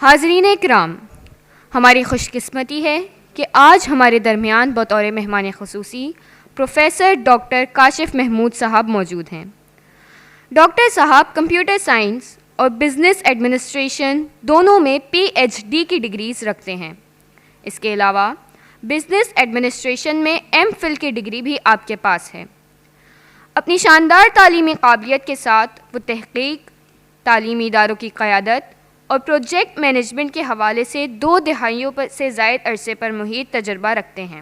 حاضرین کرام، ہماری خوش قسمتی ہے کہ آج ہمارے درمیان بطور مہمان خصوصی پروفیسر ڈاکٹر کاشف محمود صاحب موجود ہیں۔ ڈاکٹر صاحب کمپیوٹر سائنس اور بزنس ایڈمنسٹریشن دونوں میں پی ایچ ڈی کی ڈگریز رکھتے ہیں۔ اس کے علاوہ بزنس ایڈمنسٹریشن میں ایم فل کی ڈگری بھی آپ کے پاس ہے۔ اپنی شاندار تعلیمی قابلیت کے ساتھ وہ تحقیق، تعلیمی اداروں کی قیادت اور پروجیکٹ مینجمنٹ کے حوالے سے 2 دہائیوں سے زائد عرصے پر محیط تجربہ رکھتے ہیں۔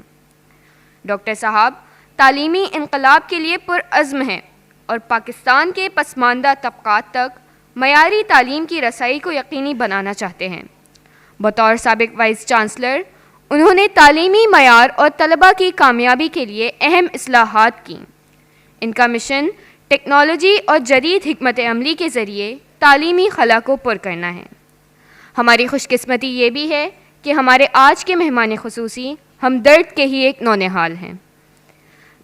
ڈاکٹر صاحب تعلیمی انقلاب کے لیے پرعزم ہیں اور پاکستان کے پسماندہ طبقات تک معیاری تعلیم کی رسائی کو یقینی بنانا چاہتے ہیں۔ بطور سابق وائس چانسلر انہوں نے تعلیمی معیار اور طلباء کی کامیابی کے لیے اہم اصلاحات کیں۔ ان کا مشن ٹیکنالوجی اور جدید حکمت عملی کے ذریعے تعلیمی خلا کو پر کرنا ہے۔ ہماری خوش قسمتی یہ بھی ہے کہ ہمارے آج کے مہمان خصوصی ہمدرد کے ہی ایک نونہال ہیں۔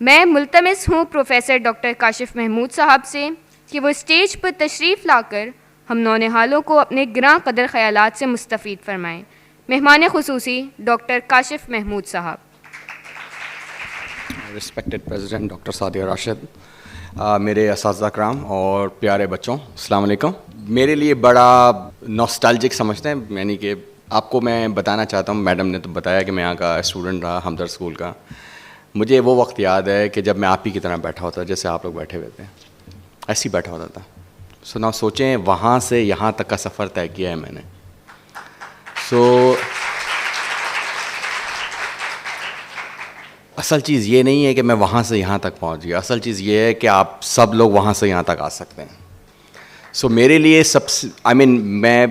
میں ملتمس ہوں پروفیسر ڈاکٹر کاشف محمود صاحب سے کہ وہ اسٹیج پر تشریف لا کر ہم نونہالوں کو اپنے گراں قدر خیالات سے مستفید فرمائیں۔ مہمان خصوصی ڈاکٹر کاشف محمود صاحب۔ Respected president doctor Sadia Rashid, میرے اساتذہ کرام اور پیارے بچوں، السلام علیکم۔ میرے لیے بڑا نوسٹالجک سمجھتے ہیں، یعنی کہ آپ کو میں بتانا چاہتا ہوں، میڈم نے تو بتایا کہ میں یہاں کا اسٹوڈنٹ رہا ہمدرد اسکول کا۔ مجھے وہ وقت یاد ہے کہ جب میں آپ ہی کی طرح بیٹھا ہوتا، جیسے آپ لوگ بیٹھے ہوئے تھے، ایسے ہی بیٹھا ہوتا تھا۔ سو سوچیں وہاں سے یہاں تک کا سفر طے کیا ہے میں نے۔ اصل چیز یہ نہیں ہے کہ میں وہاں سے یہاں تک پہنچ گیا، اصل چیز یہ ہے کہ آپ سب لوگ وہاں سے یہاں تک آ سکتے ہیں۔ میرے لیے سب سے میں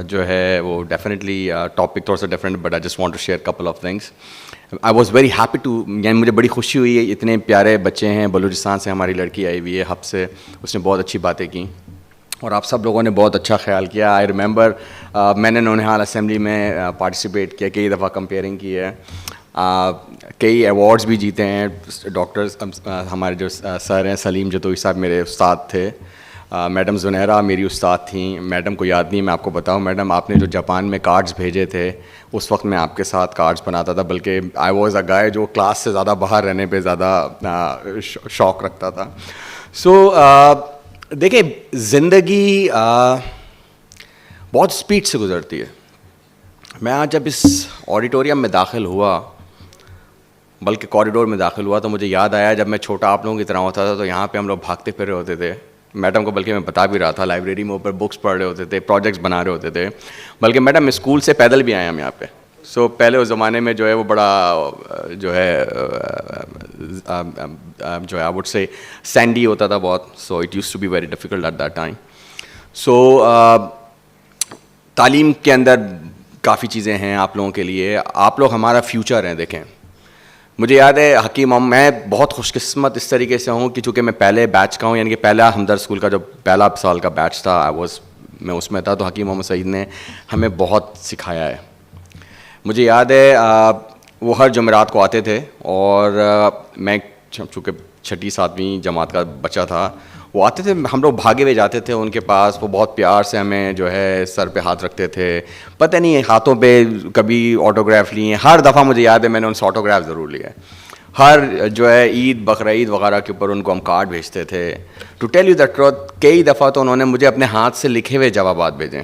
جو ہے وہ ڈیفینیٹلی ٹاپک تھوڑا سا different, but I just want to share couple of things. I was very happy to, یعنی مجھے بڑی خوشی ہوئی ہے، اتنے پیارے بچے ہیں، بلوچستان سے ہماری لڑکی آئی ہوئی ہے ہب سے، اس نے بہت اچھی باتیں کی اور آپ سب لوگوں نے بہت اچھا خیال کیا۔ آئی ریمبر میں نے نونہال اسمبلی میں پارٹیسپیٹ کیا، کئی دفعہ کمپیئرنگ کی ہے، کئی ایوارڈز بھی جیتے ہیں۔ ڈاکٹرز ہمارے جو سر ہیں سلیم جتوئی صاحب میرے استاد تھے، میڈم زنیرہ میری استاد تھیں۔ میڈم کو یاد نہیں، میں آپ کو بتاؤں، میڈم آپ نے جو جاپان میں کارڈز بھیجے تھے اس وقت میں آپ کے ساتھ کارڈز بناتا تھا، بلکہ آئی واز اے گائے جو کلاس سے زیادہ باہر رہنے پہ زیادہ شوق رکھتا تھا۔ دیکھیں زندگی بہت اسپیڈ سے گزرتی ہے۔ میں آج جب اس آڈیٹوریم میں داخل ہوا، بلکہ کوریڈور میں داخل ہوا، تو مجھے یاد آیا جب میں چھوٹا آپ لوگوں کی طرح ہوتا تھا تو یہاں پہ ہم لوگ بھاگتے پھر رہے ہوتے تھے۔ میڈم کو بلکہ میں بتا بھی رہا تھا، لائبریری میں اوپر بکس پڑھ رہے ہوتے تھے، پروجیکٹس بنا رہے ہوتے تھے، بلکہ میڈم اسکول سے پیدل بھی آئے ہم یہاں پہ۔ پہلے اس زمانے میں جو ہے وہ بڑا جو ہے آئی وڈ سے سینڈی ہوتا تھا بہت، so it used to be very difficult at that time. تعلیم کے اندر کافی چیزیں ہیں آپ لوگوں کے لیے، آپ لوگ ہمارا فیوچر ہیں۔ دیکھیں مجھے یاد ہے حکیم، میں بہت خوش قسمت اس طریقے سے ہوں کہ چونکہ میں پہلے بیچ کا ہوں، یعنی کہ پہلا ہمدرد اسکول کا جو پہلا سال کا بیچ تھا میں اس میں تھا، تو حکیم محمد سعید نے ہمیں بہت سکھایا ہے۔ مجھے یاد ہے وہ ہر جمعرات کو آتے تھے اور میں چونکہ 6 7ویں جماعت کا بچہ تھا، وہ آتے تھے، ہم لوگ بھاگے ہوئے جاتے تھے ان کے پاس، وہ بہت پیار سے ہمیں جو ہے سر پہ ہاتھ رکھتے تھے، پتہ نہیں ہاتھوں پہ کبھی آٹوگراف لیے، ہر دفعہ مجھے یاد ہے میں نے ان سے آٹوگراف ضرور لیا ہے۔ ہر جو ہے عید بقرعید وغیرہ کے اوپر ان کو ہم کارڈ بھیجتے تھے۔ To tell you the truth, کئی دفعہ تو انہوں نے مجھے اپنے ہاتھ سے لکھے ہوئے جوابات بھیجے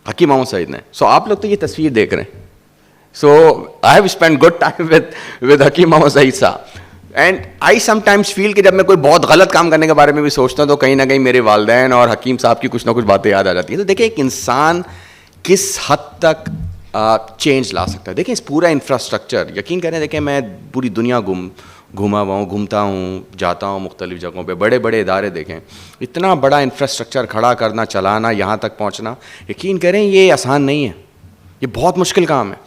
حکیم محمد سعید نے۔ آپ لوگ تو یہ تصویر دیکھ رہے ہیں، I have spent good time with Hakim Muhammad سعید صاحب، اینڈ آئی سم ٹائمس فیل کہ جب میں کوئی بہت غلط کام کرنے کے بارے میں بھی سوچتا ہوں تو کہیں نہ کہیں میرے والدین اور حکیم صاحب کی کچھ نہ کچھ باتیں یاد آ جاتی ہیں۔ تو دیکھیں ایک انسان کس حد تک چینج لا سکتا ہے۔ دیکھیں اس پورا انفراسٹرکچر، یقین کریں، دیکھیں میں پوری دنیا گھوما ہوا ہوں، گھومتا ہوں، جاتا ہوں مختلف جگہوں پہ، بڑے بڑے ادارے دیکھیں، اتنا بڑا انفراسٹرکچر کھڑا کرنا، چلانا، یہاں تک پہنچنا، یقین کریں یہ آسان نہیں ہے، یہ بہت مشکل کام ہے۔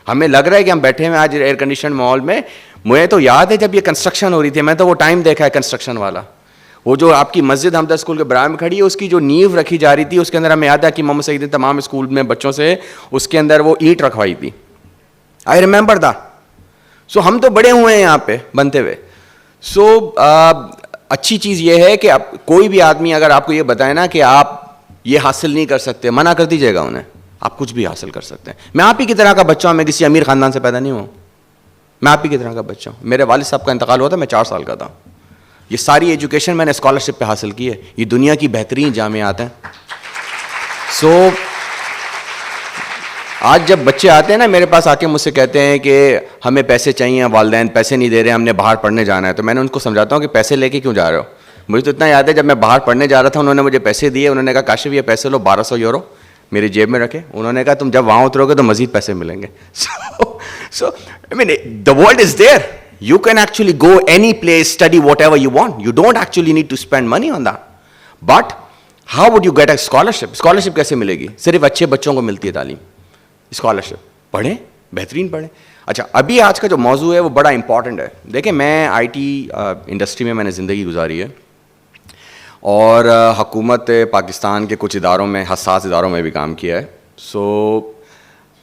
ہمیں لگ رہا ہے کہ ہم بیٹھے ہیں آج ایئر کنڈیشن ماحول میں۔ مجھے تو یاد ہے جب یہ کنسٹرکشن ہو رہی تھی، میں تو وہ ٹائم دیکھا ہے کنسٹرکشن والا، وہ جو آپ کی مسجد ہمدرد اسکول کے برابر میں کھڑی ہے، اس کی جو نیو رکھی جا رہی تھی، اس کے اندر ہمیں یاد ہے کہ محمد سعید نے تمام اسکول میں بچوں سے اس کے اندر وہ اینٹ رکھوائی تھی۔ I remember that. ہم تو بڑے ہوئے ہیں یہاں پہ بنتے ہوئے۔ اچھی چیز یہ ہے کہ کوئی بھی آدمی اگر آپ کو یہ بتائے نا کہ آپ یہ حاصل نہیں کر سکتے, منع کر دیجیے گا انہیں, آپ کچھ بھی حاصل کر سکتے ہیں. میں آپ ہی کی طرح کا بچہ ہوں, میں کسی امیر خاندان سے پیدا نہیں ہوں, میں آپ ہی کی طرح کا بچہ ہوں. میرے والد صاحب کا انتقال ہوا تھا, میں 4 سال کا تھا. یہ ساری ایجوکیشن میں نے اسکالرشپ پہ حاصل کی ہے. یہ دنیا کی بہترین جامعات ہیں. سو آج جب بچے آتے ہیں نا میرے پاس آ کے مجھ سے کہتے ہیں کہ ہمیں پیسے چاہیے, والدین پیسے نہیں دے رہے, ہم نے باہر پڑھنے جانا ہے, تو میں نے ان کو سمجھاتا ہوں کہ پیسے لے کے کیوں جا رہے ہو. مجھے تو اتنا یاد ہے جب میں باہر پڑھنے جا رہا تھا, انہوں نے مجھے پیسے دیے, انہوں نے کہا کاشف یہ پیسے لو, 1200 یورو میری جیب میں رکھے. انہوں نے کہا تم جب وہاں اترو گے تو مزید پیسے ملیں گے. سو I mean the world is there. You can actually go any place, study whatever you want. You don't actually need to spend money on that. But how would you get a scholarship? Scholarship کیسے ملے گی؟ صرف اچھے بچوں کو ملتی ہے تعلیم. اسکالرشپ پڑھیں, بہترین پڑھیں. اچھا, ابھی آج کا جو موضوع ہے وہ بڑا امپورٹنٹ ہے. دیکھیں میں آئی ٹی انڈسٹری میں نے زندگی گزاری ہے, اور حکومت پاکستان کے کچھ اداروں میں, حساس اداروں میں بھی کام کیا ہے. سو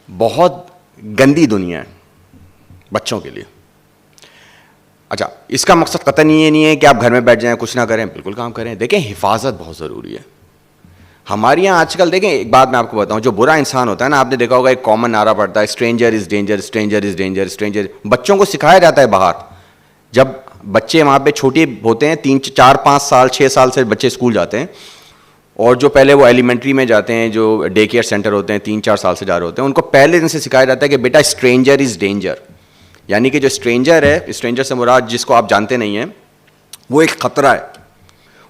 بہت گندی دنیا ہے بچوں کے لیے. اچھا, اس کا مقصد قطعاً یہ نہیں ہے کہ آپ گھر میں بیٹھ جائیں کچھ نہ کریں, بالکل کام کریں. دیکھیں حفاظت بہت ضروری ہے. ہمارے یہاں آج کل دیکھیں ایک بات میں آپ کو بتاؤں, جو برا انسان ہوتا ہے نا, آپ نے دیکھا ہوگا ایک کامن نعرہ پڑتا ہے, اسٹرینجر از ڈینجر, اسٹرینجر از ڈینجر, اسٹرینجر. بچوں کو سکھایا جاتا ہے باہر, جب بچے وہاں پہ چھوٹے ہوتے ہیں, 3 4 5 سال 6 سال سے بچے اسکول جاتے ہیں, اور جو پہلے وہ ایلیمنٹری میں جاتے ہیں, جو ڈے کیئر سینٹر ہوتے ہیں 3 4 سال سے جا رہے ہوتے ہیں, ان کو پہلے دن سے سکھایا جاتا ہے کہ بیٹا اسٹرینجر از ڈینجر. یعنی کہ جو اسٹرینجر ہے, اسٹرینجر سے مراد جس کو آپ جانتے نہیں ہیں, وہ ایک خطرہ ہے.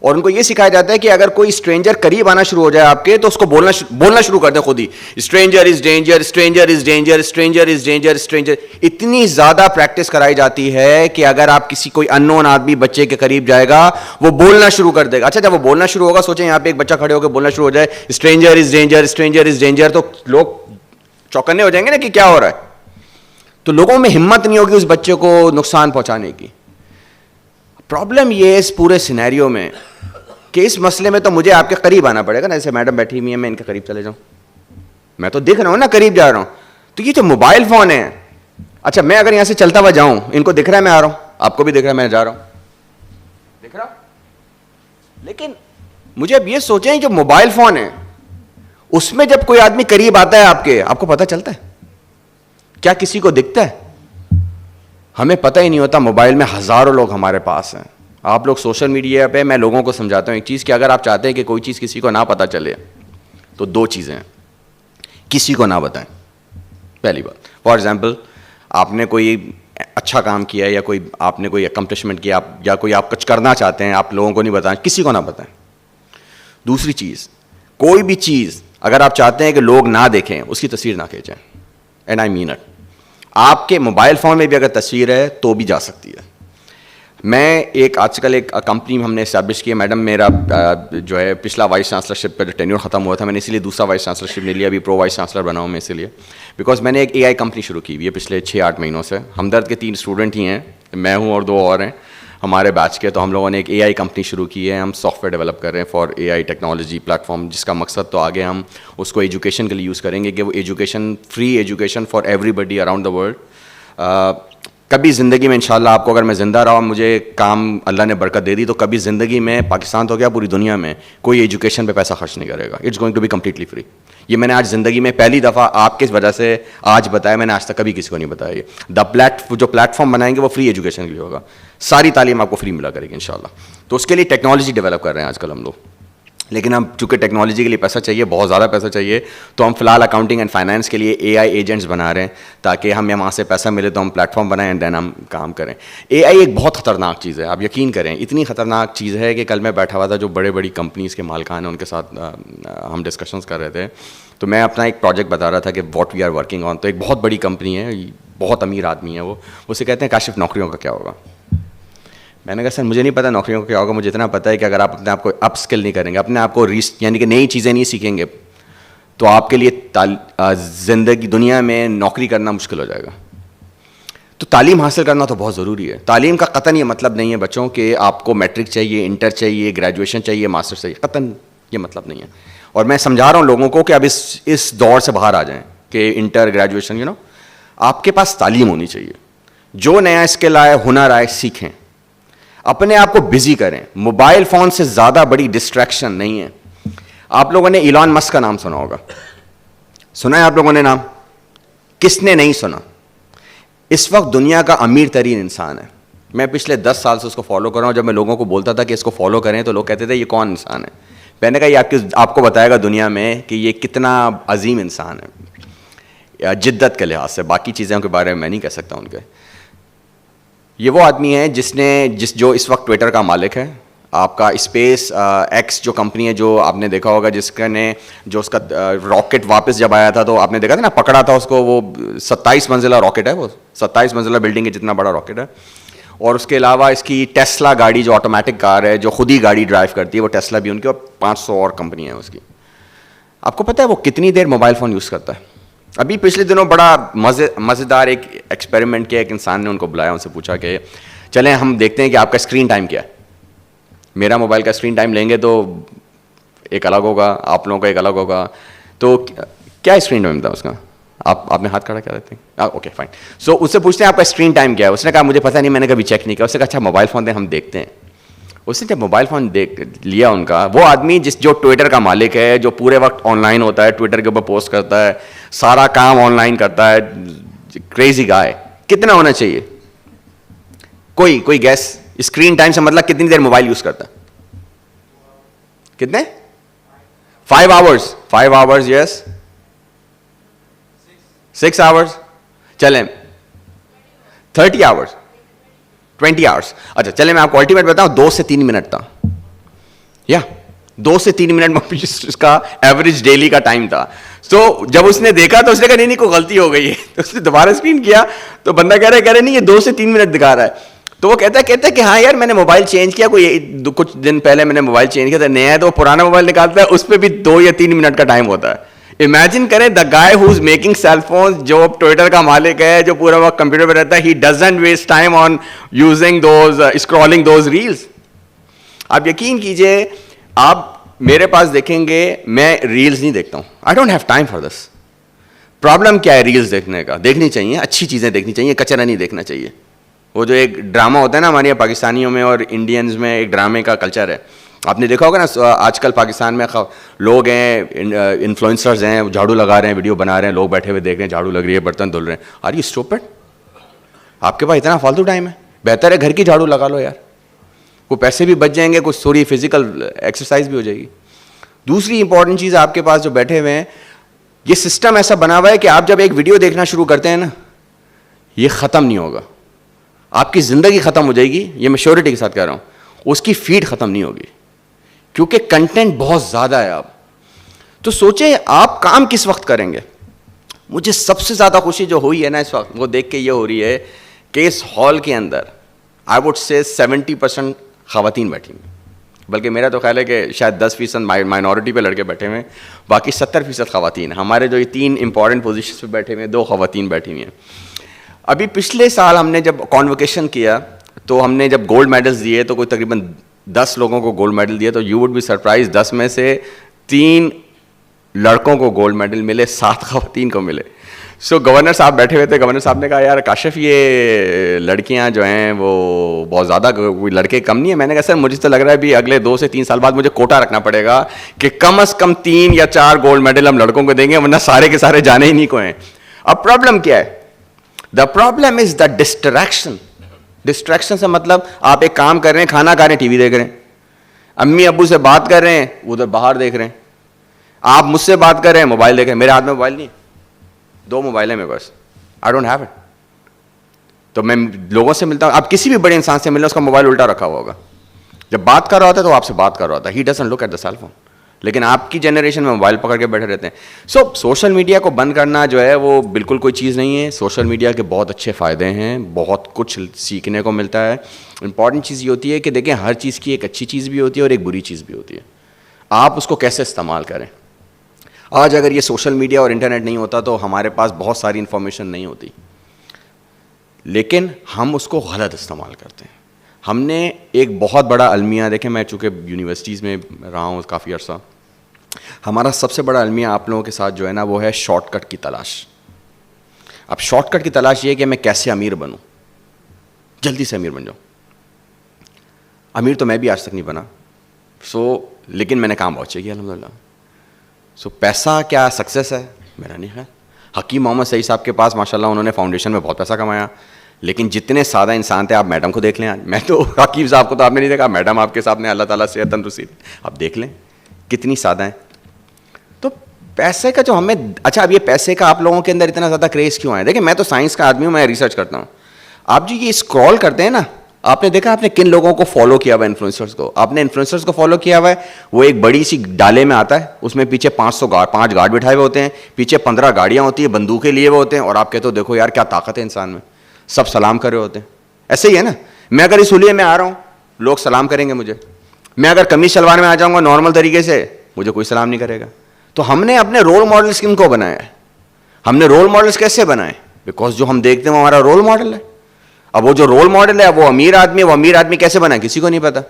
اور ان کو یہ سکھایا جاتا ہے کہ اگر کوئی اسٹرینجر قریب آنا شروع ہو جائے آپ کے, تو اس کو بولنا شروع کر دیں خود ہی, اسٹرینجر از ڈینجر, اسٹرینجر از ڈینجر, اسٹرینجر از ڈینجر, اسٹرینجر. اتنی زیادہ پریکٹس کرائی جاتی ہے کہ اگر آپ کسی کوئی ان نون آدمی بچے کے قریب جائے گا, وہ بولنا شروع کر دے گا. اچھا, جب وہ بولنا شروع ہوگا, سوچیں یہاں پہ ایک بچہ کھڑے ہو کے بولنا شروع ہو جائے اسٹرینجر از ڈینجر, اسٹرینجر از ڈینجر, تو لوگ چوکنے ہو جائیں گے نا کہ کیا ہو رہا ہے. تو لوگوں میں ہمت نہیں ہوگی اس بچے کو نقصان پہنچانے کی. پرابلم یہ ہے اس پورے سینیریو میں کہ اس مسئلے میں تو مجھے آپ کے قریب آنا پڑے گا نا. جیسے میڈم بیٹھی ہوئی ہیں, میں ان کے قریب چلے جاؤں, میں تو دیکھ رہا ہوں نا, قریب جا رہا ہوں. تو یہ جو موبائل فون ہے, اچھا میں اگر یہاں سے چلتا ہوا جاؤں, ان کو دکھ رہا ہے میں آ رہا ہوں, آپ کو بھی دکھ رہا ہے میں جا رہا ہوں, دکھ رہا. لیکن مجھے اب یہ سوچیں, جو موبائل فون ہے اس میں جب کوئی آدمی قریب آتا ہے آپ کے, آپ کو پتہ چلتا ہے کیا کسی کو دکھتا ہے؟ ہمیں پتہ ہی نہیں ہوتا. موبائل میں ہزاروں لوگ ہمارے پاس ہیں. آپ لوگ سوشل میڈیا پہ, میں لوگوں کو سمجھاتا ہوں ایک چیز کہ اگر آپ چاہتے ہیں کہ کوئی چیز کسی کو نہ پتہ چلے, تو 2 چیزیں ہیں. کسی کو نہ بتائیں, پہلی بات. فار ایگزامپل, آپ نے کوئی اچھا کام کیا یا کوئی آپ نے کوئی اکمپلشمنٹ کیا, یا کوئی آپ کچھ کرنا چاہتے ہیں, آپ لوگوں کو نہیں بتائیں, کسی کو نہ بتائیں. دوسری چیز, کوئی بھی چیز اگر آپ چاہتے ہیں کہ لوگ نہ دیکھیں, اس کی تصویر نہ کھینچیں. And I mean it. آپ کے موبائل فون میں بھی اگر تصویر ہے تو بھی جا سکتی ہے. میں آج کل ایک کمپنی ہم نے اسٹیبلش کی ہے. میڈم میرا جو ہے پچھلا وائس چانسلرشپ کا جو ٹینیور ختم ہوا تھا, میں نے اسی لیے دوسرا وائس چانسلرشپ لے لیا. ابھی پرو وائس چانسلر بنا ہوں میں اسی لیے, بیکاز میں نے ایک AI کمپنی شروع کی ہوئی ہے پچھلے 6-8 مہینوں سے. ہمدرد کے 3 اسٹوڈنٹ ہی ہیں, میں ہوں اور 2 اور ہیں ہمارے بیچ کے. تو ہم لوگوں نے ایک AI کمپنی شروع کی ہے. ہم سافٹ ویئر ڈیولپ کر رہے ہیں for AI technology plate form, جس کا مقصد تو آگے ہم اس کو ایجوکیشن کے لیے یوز کریں گے, کہ وہ education, free education for everybody around the world. کبھی زندگی میں انشاءاللہ آپ کو, اگر میں زندہ رہا, مجھے کام اللہ نے برکت دے دی, تو کبھی زندگی میں پاکستان تو کیا پوری دنیا میں کوئی ایجوکیشن پہ پیسہ خرچ نہیں کرے گا. It's going to be completely free. یہ میں نے آج زندگی میں پہلی دفعہ آپ کی وجہ سے آج بتایا, میں نے آج تک کبھی کسی کو نہیں بتایا. یہ جو پلیٹ فارم بنائیں گے وہ فری ایجوکیشن کے لیے ہوگا. ساری تعلیم آپ کو فری ملا کرے گی انشاءاللہ. تو اس کے لیے ٹیکنالوجی ڈیولپ کر رہے ہیں آج کل ہم لوگ. لیکن ہم چونکہ ٹیکنالوجی کے لیے پیسہ چاہیے, بہت زیادہ پیسہ چاہیے, تو ہم فی الحال اکاؤنٹنگ اینڈ فائنانس کے لیے AI ایجنٹس بنا رہے ہیں, تاکہ ہمیں وہاں سے پیسہ ملے تو ہم پلیٹ فارم بنائیں اینڈ دین ہم کام کریں. AI ایک بہت خطرناک چیز ہے, آپ یقین کریں. اتنی خطرناک چیز ہے کہ کل میں بیٹھا ہوا تھا, جو بڑی کمپنیز کے مالکان ہیں ان کے ساتھ ہم ڈسکشنز کر رہے تھے, تو میں اپنا ایک پروجیکٹ بتا رہا تھا کہ what we are working on. تو ایک بہت بڑی کمپنی ہے, بہت امیر آدمی ہے وہ, اسے کہتے ہیں کاشف نوکریوں کا کیا ہوگا. میں نے کہا سر مجھے نہیں پتا نوکریوں کا کیا ہوگا, مجھے اتنا پتا ہے کہ اگر آپ اپنے آپ کو اپ اسکل نہیں کریں گے, اپنے آپ کو یعنی کہ نئی چیزیں نہیں سیکھیں گے, تو آپ کے لیے زندگی دنیا میں نوکری کرنا مشکل ہو جائے گا. تو تعلیم حاصل کرنا تو بہت ضروری ہے. تعلیم کا قطعاً یہ مطلب نہیں ہے بچوں کہ آپ کو میٹرک چاہیے, انٹر چاہیے, گریجویشن چاہیے, ماسٹر چاہیے, قطعاً یہ مطلب نہیں ہے. اور میں سمجھا رہا ہوں لوگوں کو کہ اب اس دور سے باہر آ جائیں کہ انٹر گریجویشن آپ کے پاس تعلیم ہونی چاہیے. جو نیا اسکل آئے, ہنر آئے, سیکھیں, اپنے آپ کو بزی کریں. موبائل فون سے زیادہ بڑی ڈسٹریکشن نہیں ہے. آپ لوگوں نے ایلان مسک کا نام سنا ہوگا, سنا ہے آپ لوگوں نے نام؟ کس نے نہیں سنا؟ اس وقت دنیا کا امیر ترین انسان ہے. میں پچھلے 10 سال سے اس کو فالو کر رہا ہوں. جب میں لوگوں کو بولتا تھا کہ اس کو فالو کریں تو لوگ کہتے تھے یہ کون انسان ہے. میں نے کہا یہ آپ کو بتائے گا دنیا میں کہ یہ کتنا عظیم انسان ہے جدت کے لحاظ سے. باقی چیزوں کے بارے میں نہیں کہہ سکتا ان کے. یہ وہ آدمی ہے جو اس وقت ٹویٹر کا مالک ہے. آپ کا اسپیس ایکس جو کمپنی ہے, جو آپ نے دیکھا ہوگا, جو اس کا راکٹ واپس جب آیا تھا تو آپ نے دیکھا تھا نا, پکڑا تھا اس کو. وہ 27 منزلہ راکٹ ہے, وہ 27 منزلہ بلڈنگ ہے, جتنا بڑا راکٹ ہے. اور اس کے علاوہ اس کی ٹیسلا گاڑی جو آٹومیٹک کار ہے, جو خود ہی گاڑی ڈرائیو کرتی ہے, وہ ٹیسلا بھی ان کی, اور 500 اور کمپنی ہیں اس کی. آپ کو پتہ ہے وہ کتنی دیر موبائل فون یوز کرتا ہے؟ ابھی پچھلے دنوں بڑا مزیدار ایک ایکسپیریمنٹ کیا. ایک انسان نے ان کو بلایا, ان سے پوچھا کہ چلیں ہم دیکھتے ہیں کہ آپ کا اسکرین ٹائم کیا ہے. میرا موبائل کا اسکرین ٹائم لیں گے تو ایک الگ ہوگا, آپ لوگوں کا ایک الگ ہوگا. تو کیا اسکرین ٹائم تھا اس کا؟ آپ نے ہاتھ کھڑا کیا دیتے ہیں؟ Okay fine. سو اس سے پوچھتے ہیں آپ کا اسکرین ٹائم کیا ہے. اس نے کہا مجھے پتہ نہیں, میں نے کبھی چیک نہیں کیا. اس نے کہا اچھا موبائل فون دیں ہم دیکھتے ہیں. اس نے جب موبائل فون دیکھ لیا ان کا, وہ آدمی جو ٹویٹر کا مالک ہے, جو پورے وقت آن لائن ہوتا ہے, ٹویٹر کے اوپر پوسٹ کرتا ہے, سارا کام آن لائن کرتا ہے, کریزی گائے, کتنا ہونا چاہیے؟ کوئی گیس؟ اسکرین ٹائم سے مطلب کتنی دیر موبائل یوز کرتا ہے؟ کتنے؟ 5 hours. 5 hours, یس. 6 hours. چلیں 30 hours, 20 hours. اچھا چلیں میں آپ کو الٹیمیٹ بتاؤں, 2 سے 3 منٹ تھا. 2 سے 3 منٹ اس کا ایوریج ڈیلی کا ٹائم تھا. تو جب اس نے دیکھا تو اس نے کہا نہیں کوئی غلطی ہو گئی ہے. تو اس نے دوبارہ اسکرین کیا تو بندہ کہہ رہا ہے نہیں یہ 2 سے 3 منٹ دکھا رہا ہے. تو وہ کہتا ہے کہ ہاں یار میں نے موبائل چینج کیا, کچھ دن پہلے میں نے موبائل چینج کیا تھا, نیا ہے, تو وہ پرانا موبائل نکالتا ہے, اس پہ بھی 2 یا 3 منٹ کا ٹائم ہوتا ہے. امیجن کریں دا گائے ہو از میکنگ سیل فون, جو ٹویٹر کا مالک ہے, جو پورا وقت کمپیوٹر پہ رہتا ہے, he doesn't waste time on using those scrolling those reels. آپ یقین کیجئے, آپ میرے پاس دیکھیں گے میں ریلز نہیں دیکھتا ہوں. آئی don't have time for this. Problem کیا ہے ریلز دیکھنے کا؟ دیکھنی چاہیے, اچھی چیزیں دیکھنی چاہیے, کچرا نہیں دیکھنا چاہیے. وہ جو ایک ڈرامہ ہوتا ہے نا ہمارے یہاں پاکستانیوں میں اور انڈینز میں, ایک ڈرامے کا کلچر ہے. آپ نے دیکھا ہوگا نا آج کل پاکستان میں لوگ ہیں, انفلوئنسرز ہیں, جھاڑو لگا رہے ہیں, ویڈیو بنا رہے ہیں, لوگ بیٹھے ہوئے دیکھ رہے ہیں, جھاڑو لگ رہی ہے, برتن دھل رہے ہیں. Are you stupid? آپ کے پاس اتنا فالتو ٹائم ہے؟ بہتر ہے گھر کی جھاڑو لگا لو یار, کچھ پیسے بھی بچ جائیں گے, کچھ تھوڑی فزیکل ایکسرسائز بھی ہو جائے گی. دوسری امپورٹنٹ چیز آپ کے پاس جو بیٹھے ہوئے ہیں, یہ سسٹم ایسا بنا ہوا ہے کہ آپ جب ایک ویڈیو دیکھنا شروع کرتے ہیں نا, یہ ختم نہیں ہوگا. آپ کی زندگی ختم ہو جائے گی, یہ میں شیورٹی کے ساتھ کہہ رہا ہوں. اس کی فیڈ ختم نہیں ہوگی, کیونکہ کنٹینٹ بہت زیادہ ہے. آپ تو سوچیں آپ کام کس وقت کریں گے. مجھے سب سے زیادہ خوشی جو ہوئی ہے نا اس وقت, وہ دیکھ کے یہ ہو رہی ہے کہ اس ہال کے اندر آئی وڈ سے 70% خواتین بیٹھی ہیں. بلکہ میرا تو خیال ہے کہ شاید 10% مائنورٹی پہ لڑکے بیٹھے ہوئے ہیں, باقی 70% خواتین. ہمارے جو یہ 3 امپورٹنٹ پوزیشنس پہ بیٹھے ہوئے ہیں, 2 خواتین بیٹھی ہوئی ہیں. ابھی پچھلے سال ہم نے جب کانووکیشن کیا تو ہم نے جب گولڈ میڈلز دیے تو کوئی تقریباً 10 لوگوں کو گولڈ میڈل دیا. تو یو وڈ بی سرپرائز, 10 میں سے 3 لڑکوں کو گولڈ میڈل ملے, 7 خواتین کو ملے. سو گورنر صاحب بیٹھے ہوئے تھے, گورنر صاحب نے کہا یار کاشف یہ لڑکیاں جو ہیں وہ بہت زیادہ, کوئی لڑکے کم نہیں ہیں. میں نے کہا سر مجھے تو لگ رہا ہے بھی اگلے 2 سے 3 سال بعد مجھے کوٹا رکھنا پڑے گا کہ کم از کم 3 یا 4 گولڈ میڈل ہم لڑکوں کو دیں گے, ورنہ سارے کے سارے جانے ہی نہیں کو ہیں. اب پرابلم کیا ہے؟ The problem is the distraction. Distraction سے مطلب آپ ایک کام کر رہے ہیں, کھانا کھا رہے ہیں, ٹی وی دیکھ رہے ہیں, امی ابو سے بات کر رہے ہیں, ادھر باہر دیکھ رہے ہیں, آپ مجھ سے بات کر رہے ہیں, موبائل دیکھ رہے ہیں. میرے ہاتھ میں موبائل نہیں, 2 موبائل ہیں میرے پاس. I don't have it. تو میں لوگوں سے ملتا ہوں, آپ کسی بھی بڑے انسان سے ملیں, اس کا موبائل الٹا رکھا ہوا ہوگا. جب بات کر رہا ہوتا ہے تو آپ سے بات کر رہا ہوتا ہے, he doesn't look at the cell phone. لیکن آپ کی جنریشن میں موبائل پکڑ کے بیٹھے رہتے ہیں. سو سوشل میڈیا کو بند کرنا جو ہے وہ بالکل کوئی چیز نہیں ہے. سوشل میڈیا کے بہت اچھے فائدے ہیں, بہت کچھ سیکھنے کو ملتا ہے. امپورٹنٹ چیز یہ ہوتی ہے کہ دیکھیں ہر چیز کی ایک اچھی چیز بھی ہوتی ہے اور ایک بری چیز بھی ہوتی ہے. آپ اس کو کیسے استعمال کریں. آج اگر یہ سوشل میڈیا اور انٹرنیٹ نہیں ہوتا تو ہمارے پاس بہت ساری انفارمیشن نہیں ہوتی, لیکن ہم اس کو غلط استعمال کرتے ہیں. ہم نے ایک بہت بڑا المیہ, دیکھیں میں چونکہ یونیورسٹیز میں رہا ہوں کافی عرصہ, ہمارا سب سے بڑا المیہ آپ لوگوں کے ساتھ جو ہے نا وہ ہے شارٹ کٹ کی تلاش. اب شارٹ کٹ کی تلاش یہ ہے کہ میں کیسے امیر بنوں, جلدی سے امیر بن جاؤں. امیر تو میں بھی آج تک نہیں بنا, لیکن میں نے کام بہت اچھے کیا الحمد للہ. سو پیسہ کیا سکسیس ہے؟ میرا نہیں خیال. حکیم محمد سعید صاحب کے پاس ماشاء اللہ انہوں نے فاؤنڈیشن میں بہت پیسہ کمایا, لیکن جتنے سادہ انسان تھے, آپ میڈم کو دیکھ لیں. میں تو حکیم صاحب کو تو آپ نے نہیں دیکھا, میڈم آپ کے سامنے اللہ تعالیٰ صحت تندرستی, آپ دیکھ لیں کتنی سادہ ہیں. تو پیسے کا جو ہمیں, اچھا اب یہ پیسے کا آپ لوگوں کے اندر اتنا زیادہ کریز کیوں ہے؟ دیکھیں میں تو سائنس کا آدمی ہوں, میں ریسرچ کرتا ہوں. آپ جو یہ اسکرول کرتے ہیں نا, آپ نے دیکھا آپ نے کن لوگوں کو فالو کیا ہوا ہے؟ انفلوئنسرز کو. آپ نے انفلوئنسرز کو فالو کیا ہوا ہے, وہ ایک بڑی سی ڈالے میں آتا ہے, اس میں پیچھے 5 گارڈ بٹھائے ہوئے ہوتے ہیں, پیچھے 15 گاڑیاں ہوتی ہیں, بندوقیں لیے ہوئے ہوتے ہیں, اور آپ کہتے ہو دیکھو یار کیا طاقت ہے انسان میں, سب سلام کر رہے ہوتے ہیں. ایسے ہی ہے نا, میں اگر اس حلیے میں آ رہا ہوں لوگ سلام کریں گے مجھے, میں اگر قمیص شلوار میں آ جاؤں گا نارمل طریقے سے مجھے کوئی سلام نہیں کرے گا. تو ہم نے اپنے رول ماڈلس کن کو بنایا ہے؟ ہم نے رول ماڈلس کیسے بنائے؟ بیکاز جو ہم دیکھتے ہیں وہ ہمارا رول ماڈل ہے. اب وہ جو رول ماڈل ہے وہ امیر آدمی ہے, وہ امیر آدمی کیسے بنا کسی کو نہیں پتا.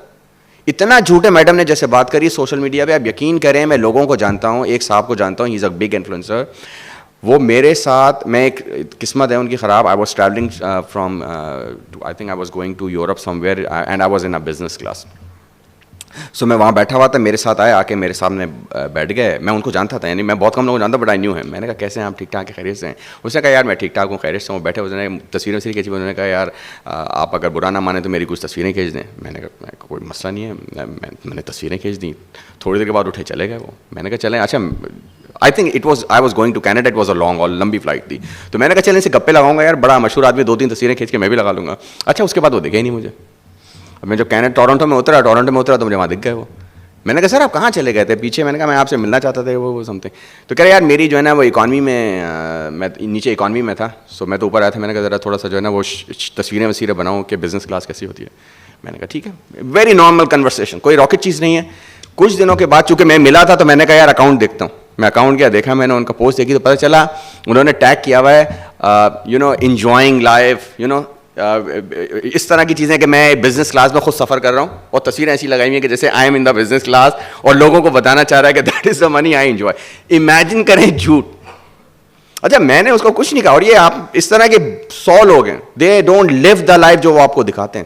اتنا جھوٹے میڈم نے جیسے بات کری سوشل میڈیا پہ, آپ یقین کریں میں لوگوں کو جانتا ہوں, ایک صاحب کو جانتا ہوں, ہی از اے بگ انفلوئنسر. وہ میرے ساتھ, میں ایک قسمت ہے ان کی خراب, I was travelling from I think I was going to Europe somewhere and I was in a business class. So میں وہاں بیٹھا ہوا تھا, میرے ساتھ آئے, آ کے میرے سامنے بیٹھ گئے. میں ان کو جانتا تھا, یعنی میں بہت کم لوگوں کو جانتا, بٹ آئی نیو ہے. میں نے کہا کیسے ہیں آپ, ٹھیک ٹھاک ہے, خیریت سے ہیں؟ اس نے کہا یار میں ٹھیک ٹھاک ہوں, خیریت سے ہوں. بیٹھے اس نے تصویریں کھینچی, انہوں نے کہا یار آپ اگر برا نہ مانیں تو میری کچھ تصویریں کھینچ دیں. میں نے کہا کوئی مسئلہ نہیں ہے, میں نے تصویریں کھینچ دیں. تھوڑی دیر کے بعد اٹھے چلے گئے وہ. میں نے کہا چلیں, اچھا I think I was going to Canada, it was a long اور لمبی فلائٹ تھی. تو میں نے کہا چلیں اسے گپے لگاؤں گا یار, بڑا مشہور آدمی, 2-3 تصویریں کھینچ کے میں بھی لگا لوں گا. اچھا اس کے بعد وہ دکھے ہی نہیں مجھے. اب میں جو ٹورنٹو میں اترا تو مجھے وہاں دکھ گئے وہ. میں نے کہا سر آپ کہاں چلے گئے تھے پیچھے؟ میں نے کہا میں آپ سے ملنا چاہتا تھا وہ سم تھنگ. تو کہہ رہے یار میری جو ہے نا وہ اکانومی میں, میں نیچے اکانومی میں تھا, سو میں تو اوپر آیا تھا. میں نے کہا ذرا تھوڑا سا جو ہے نا وہ تصویریں بناؤں کہ بزنس کلاس کیسی ہوتی ہے. میں نے کہا ٹھیک ہے, ویری نارمل کنورسیشن, کوئی راکٹ چیز نہیں ہے. کچھ دنوں کے بعد چونکہ میں ملا تھا تو میں نے کہا یار اکاؤنٹ دیکھتا ہوں. میں اکاؤنٹ کیا دیکھا, میں نے ان کا پوسٹ دیکھی تو پتہ چلا انہوں نے ٹیگ کیا ہوا ہے انجوائنگ لائف, اس طرح کی چیزیں کہ میں بزنس کلاس میں خود سفر کر رہا ہوں, اور تصویریں ایسی لگائی ہیں کہ جیسے I am in the business class, اور لوگوں کو بتانا چاہ رہا ہے کہ that is the money I enjoy. Imagine کریں جھوٹ. اچھا میں نے اس کو کچھ نہیں کہا, اور یہ آپ اس طرح کے 100 لوگ ہیں, they don't leave the life جو وہ آپ کو دکھاتے ہیں.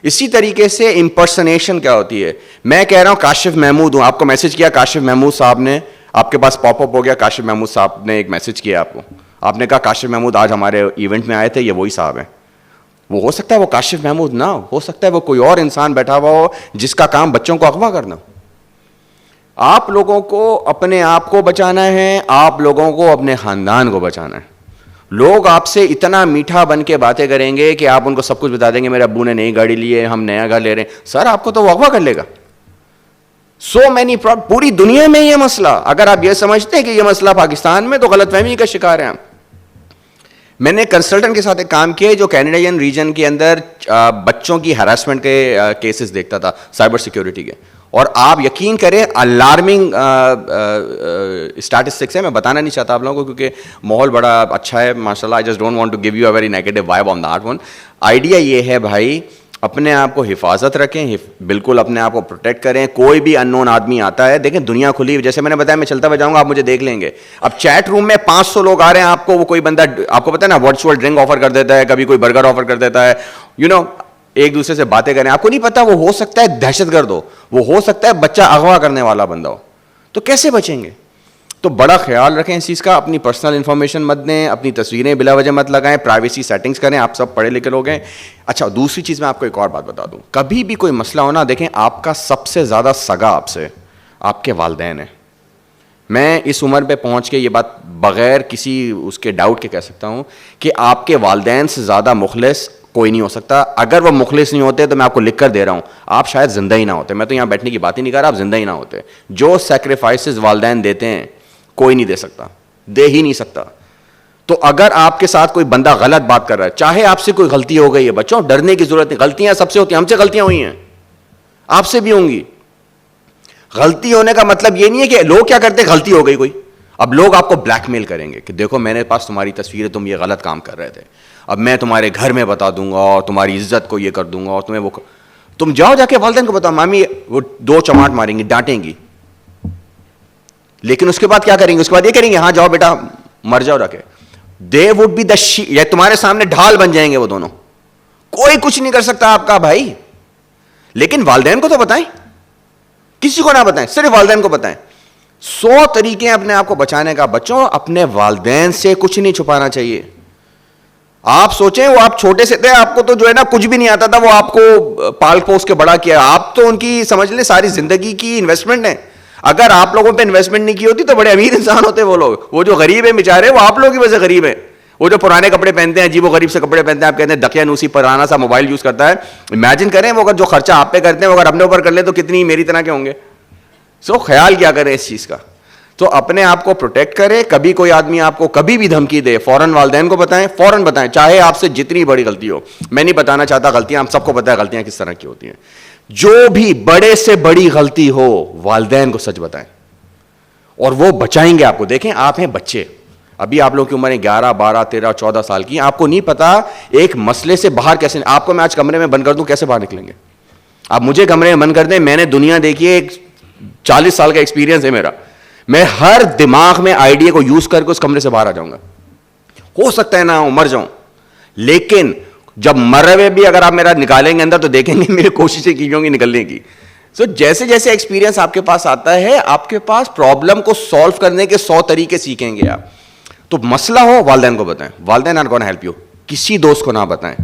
اسی طریقے سے امپرسنیشن کیا ہوتی ہے. میں کہہ رہا ہوں کاشف محمود ہوں, آپ کو میسج کیا کاشف محمود صاحب نے, آپ کے پاس پاپ اپ ہو گیا, کاشف محمود صاحب نے ایک میسج کیا آپ کو, آپ نے کہا کاشف محمود آج ہمارے ایونٹ میں آئے تھے, یہ وہی صاحب ہیں. وہ ہو سکتا ہے وہ کاشف محمود نہ ہو سکتا ہے وہ کوئی اور انسان بیٹھا ہوا ہو جس کا کام بچوں کو اغوا کرنا. آپ لوگوں کو اپنے آپ کو بچانا ہے, آپ لوگوں کو اپنے خاندان کو بچانا ہے. لوگ آپ سے اتنا میٹھا بن کے باتیں کریں گے کہ آپ ان کو سب کچھ بتا دیں گے, میرے ابو نے نئی گاڑی لی ہے, ہم نیا گھر لے رہے ہیں. سر آپ کو تو وہ اغوا کر لے گا. سو مینی پوری دنیا میں یہ مسئلہ, اگر آپ یہ سمجھتے ہیں کہ یہ مسئلہ پاکستان میں, تو غلط فہمی کا شکار ہیں آپ. میں نے کنسلٹنٹ کے ساتھ ایک کام کیا جو کینیڈین ریجن کے اندر بچوں کی ہراسمنٹ کے کیسز دیکھتا تھا سائبر سیکیورٹی کے, اور آپ یقین کریں الارمنگ اسٹیٹسٹکس ہے. میں بتانا نہیں چاہتا آپ لوگوں کو کیونکہ ماحول بڑا اچھا ہے ماشاء اللہ. I just don't want to give you a very negative vibe on that one. Idea یہ ہے بھائی اپنے آپ کو حفاظت رکھیں, بالکل اپنے آپ کو پروٹیکٹ کریں. کوئی بھی ان نون آدمی آتا ہے, دیکھیں دنیا کھلی, جیسے میں نے بتایا میں چلتا ہوا جاؤں گا آپ مجھے دیکھ لیں گے. اب چیٹ روم میں 500 لوگ آ رہے ہیں, آپ کو وہ کوئی بندہ آپ کو پتا ہے نا ورچوئل ڈرنک آفر کر دیتا ہے, کبھی کوئی برگر آفر کر دیتا ہے, ایک دوسرے سے باتیں کریں. آپ کو نہیں پتا وہ ہو سکتا ہے دہشت گرد ہو, وہ ہو سکتا ہے بچہ اغوا کرنے والا بندہ ہو. تو کیسے بچیں گے؟ تو بڑا خیال رکھیں اس چیز کا. اپنی پرسنل انفارمیشن مت دیں, اپنی تصویریں بلا وجہ مت لگائیں, پرائیویسی سیٹنگز کریں. آپ سب پڑھے لکھے لوگ ہیں. اچھا دوسری چیز میں آپ کو ایک اور بات بتا دوں, کبھی بھی کوئی مسئلہ ہونا, دیکھیں آپ کا سب سے زیادہ سگا آپ سے آپ کے والدین ہیں. میں اس عمر پہ پہنچ کے یہ بات بغیر کسی اس کے ڈاؤٹ کے کہہ سکتا ہوں کہ آپ کے والدین سے زیادہ مخلص کوئی نہیں ہو سکتا. اگر وہ مخلص نہیں ہوتے تو میں آپ کو لکھ کر دے رہا ہوں آپ شاید زندہ ہی نہ ہوتے. میں تو یہاں بیٹھنے کی بات ہی نہیں کر رہا, آپ زندہ ہی نہ ہوتے. جو سیکریفائسز والدین دیتے ہیں کوئی نہیں دے سکتا, دے ہی نہیں سکتا. تو اگر آپ کے ساتھ کوئی بندہ غلط بات کر رہا ہے, چاہے آپ سے کوئی غلطی ہو گئی ہے, بچوں ڈرنے کی ضرورت نہیں. غلطیاں سب سے ہوتی ہیں, ہم سے غلطیاں ہوئی ہیں, آپ سے بھی ہوں گی. غلطی ہونے کا مطلب یہ نہیں ہے کہ لوگ کیا کرتے ہیں غلطی ہو گئی کوئی, اب لوگ آپ کو بلیک میل کریں گے کہ دیکھو میرے پاس تمہاری تصویر ہے, تم یہ غلط کام کر رہے تھے, اب میں تمہارے گھر میں بتا دوں گا اور تمہاری عزت کو یہ کر دوں گا, اور تمہیں وہ تم جاؤ جا کے والدین کو بتاؤ, مامی وہ 2 چماٹ ماریں گی, ڈانٹیں گی, لیکن اس کے بعد کیا کریں گے؟ اس کے بعد یہ کریں گے ہاں جاؤ بیٹا مر جاؤ رکھے. دے وڈ بی دا یا تمہارے سامنے ڈھال بن جائیں گے وہ دونوں, کوئی کچھ نہیں کر سکتا آپ کا بھائی. لیکن والدین کو تو بتائیں, کسی کو نہ بتائیں, صرف والدین کو بتائیں. 100 طریقے ہیں اپنے آپ کو بچانے کا. بچوں, اپنے والدین سے کچھ نہیں چھپانا چاہیے. آپ سوچیں, وہ آپ چھوٹے سے تھے, آپ کو تو جو ہے نا کچھ بھی نہیں آتا تھا, وہ آپ کو پال پوس کے بڑا کیا. آپ تو ان کی سمجھ لیں ساری زندگی کی انویسٹمنٹ ہے. اگر آپ لوگوں پہ انویسٹمنٹ نہیں کی ہوتی تو بڑے امیر انسان ہوتے وہ لوگ. وہ جو غریب ہیں بیچارے, وہ آپ لوگوں کی وجہ سے غریب ہیں. وہ جو پرانے کپڑے پہنتے ہیں, عجیب و غریب سے کپڑے پہنتے ہیں, آپ کہتے ہیں دقیہ نوسی پرانا سا موبائل یوز کرتا ہے. امیجن کریں وہ اگر جو خرچہ آپ پہ کرتے ہیں وہ اگر اپنے اوپر کر لیں تو کتنی میری طرح کے ہوں گے. سو خیال کیا کریں اس چیز کا. تو اپنے آپ کو پروٹیکٹ کریں. کبھی کوئی آدمی آپ کو کبھی بھی دھمکی دے, فوراً والدین کو بتائیں, فوراً بتائیں, چاہے آپ سے جتنی بڑی غلطی ہو. میں نہیں بتانا چاہتا غلطیاں, ہم سب کو پتہ ہے غلطیاں کس طرح کی ہوتی ہیں. جو بھی بڑے سے بڑی غلطی ہو, والدین کو سچ بتائیں اور وہ بچائیں گے آپ کو. دیکھیں, آپ ہیں بچے, ابھی آپ لوگوں کی عمریں 11, 12, 13, 14 سال کی. آپ کو نہیں پتا ایک مسئلے سے باہر کیسے. آپ کو میں آج کمرے میں بند کر دوں, کیسے باہر نکلیں گے؟ آپ مجھے کمرے میں بند کر دیں, میں نے دنیا دیکھی ہے, 40 سال کا ایکسپیرینس ہے میرا. میں ہر دماغ میں آئیڈیا کو یوز کر کے اس کمرے سے باہر آ جاؤں گا. ہو سکتا ہے نہ مر جاؤں, لیکن جب مر رہے بھی اگر آپ میرا نکالیں گے اندر تو دیکھیں گے میری کوششیں کی ہوں گی نکلنے کی. سو جیسے جیسے ایکسپیرینس آپ کے پاس آتا ہے, آپ کے پاس پرابلم کو سالو کرنے کے 100 طریقے سیکھیں گے آپ. تو مسئلہ ہو والدین کو بتائیں. والدین آر گونا ہیلپ یو. کسی دوست کو نہ بتائیں.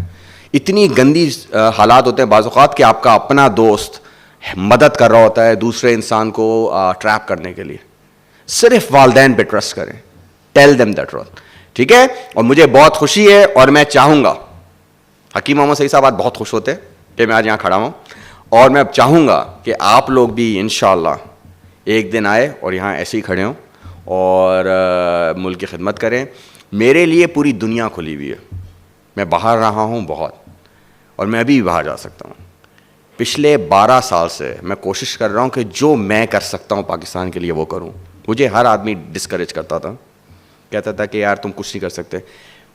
اتنی گندی حالات ہوتے ہیں بعض اوقات کہ آپ کا اپنا دوست مدد کر رہا ہوتا ہے دوسرے انسان کو ٹریپ کرنے کے لیے. صرف والدین پہ ٹرسٹ کریں. Tell them that truth. ٹھیک ہے. اور مجھے بہت خوشی ہے اور میں چاہوں گا, حکیم محمد سعید صاحب آج بہت خوش ہوتے کہ میں آج یہاں کھڑا ہوں, اور میں اب چاہوں گا کہ آپ لوگ بھی انشاءاللہ ایک دن آئے اور یہاں ایسے ہی کھڑے ہوں اور ملک کی خدمت کریں. میرے لیے پوری دنیا کھلی ہوئی ہے. میں باہر رہا ہوں بہت, اور میں ابھی بھی باہر جا سکتا ہوں. پچھلے 12 سال سے میں کوشش کر رہا ہوں کہ جو میں کر سکتا ہوں پاکستان کے لیے وہ کروں. مجھے ہر آدمی ڈسکریج کرتا تھا, کہتا تھا کہ یار تم کچھ نہیں کر سکتے.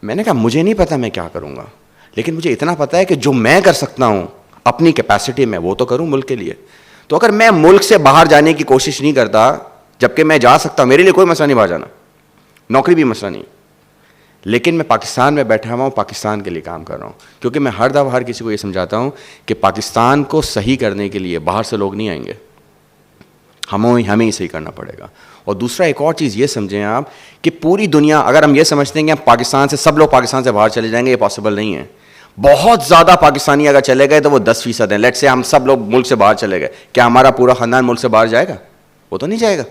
میں نے کہا مجھے نہیں پتا میں کیا کروں گا, لیکن مجھے اتنا پتا ہے کہ جو میں کر سکتا ہوں اپنی کیپیسٹی میں وہ تو کروں ملک کے لیے. تو اگر میں ملک سے باہر جانے کی کوشش نہیں کرتا, جبکہ میں جا سکتا ہوں, میرے لیے کوئی مسئلہ نہیں باہر جانا, نوکری بھی مسئلہ نہیں, لیکن میں پاکستان میں بیٹھا ہوا ہوں, پاکستان کے لیے کام کر رہا ہوں. کیونکہ میں ہر دفعہ ہر کسی کو یہ سمجھاتا ہوں کہ پاکستان کو صحیح کرنے کے لیے باہر سے لوگ نہیں آئیں گے, ہمیں ہی صحیح کرنا پڑے گا. اور دوسرا ایک اور چیز یہ سمجھیں آپ کہ پوری دنیا, اگر ہم یہ سمجھتے ہیں کہ ہم پاکستان سے سب لوگ پاکستان سے باہر چلے جائیں گے, یہ پاسبل نہیں ہے. بہت زیادہ پاکستانی اگر چلے گئے تو وہ 10% ہیں. لیٹ سے ہم سب لوگ ملک سے باہر چلے گئے, کیا ہمارا پورا خاندان ملک سے باہر جائے گا؟ وہ تو نہیں جائے گا.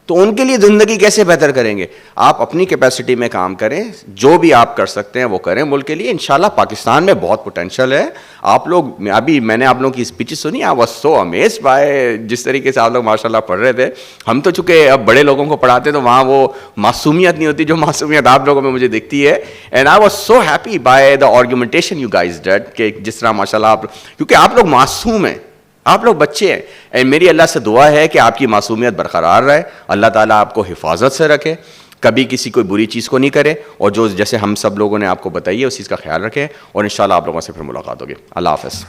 تو ان کے لیے زندگی کیسے بہتر کریں گے؟ آپ اپنی کیپیسٹی میں کام کریں, جو بھی آپ کر سکتے ہیں وہ کریں ملک کے لیے. انشاءاللہ پاکستان میں بہت پوٹینشیل ہے. آپ لوگ, ابھی میں نے آپ لوگوں کی اسپیچز سنی, I was so amazed by جس طریقے سے آپ لوگ ماشاءاللہ پڑھ رہے تھے. ہم تو چونکہ اب بڑے لوگوں کو پڑھاتے تو وہاں وہ معصومیت نہیں ہوتی جو معصومیت آپ لوگوں میں مجھے دکھتی ہے. And I was so happy by the argumentation you guys did, کہ جس طرح ماشاءاللہ آپ, کیونکہ آپ لوگ معصوم ہیں, آپ لوگ بچے ہیں. اینڈ میری اللہ سے دعا ہے کہ آپ کی معصومیت برقرار رہے, اللہ تعالیٰ آپ کو حفاظت سے رکھے, کبھی کسی کوئی بری چیز کو نہیں کرے, اور جو جیسے ہم سب لوگوں نے آپ کو بتائی ہے اس چیز کا خیال رکھیں. اور انشاءاللہ آپ لوگوں سے پھر ملاقات ہوگی. اللہ حافظ.